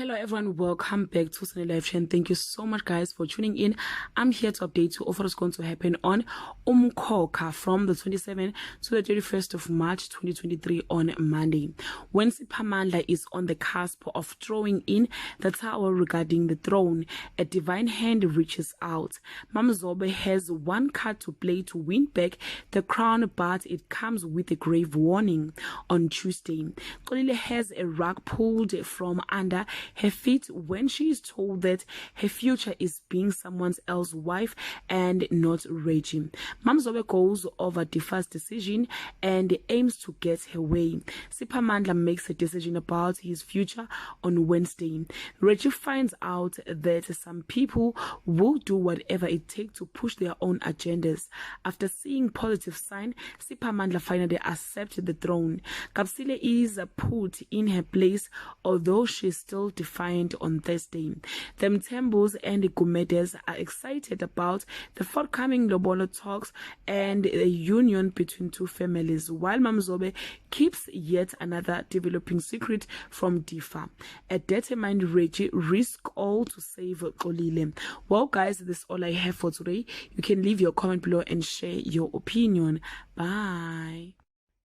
Hello everyone, welcome back to Sunny Live Show, and thank you so much guys for tuning in. I'm here to update you of what is going to happen on Umkhokha from the 27th to the 31st of March 2023 on Monday. When Siphamandla is on the cusp of throwing in the towel regarding the throne, a divine hand reaches out. Mamzobe has one card to play to win back the crown, but it comes with a grave warning. On Tuesday, Xolile has a rug pulled from under her feet when she is told that her future is being someone else's wife and not Reggie. Mamzobe goes over Difa's decision and aims to get her way. Siphamandla makes a decision about his future on Wednesday. Reggie finds out that some people will do whatever it takes to push their own agendas. After seeing positive sign, Siphamandla finally accepts the throne. Kapsile is put in her place, although she's still defiant on Thursday. The Mtembos and the Gumedes are excited about the forthcoming Lobolo talks and the union between two families, while Mamzobe keeps yet another developing secret from Difa. A determined Reggie risks all to save Xolile. Well guys, this is all I have for today. You can leave your comment below and share your opinion. Bye.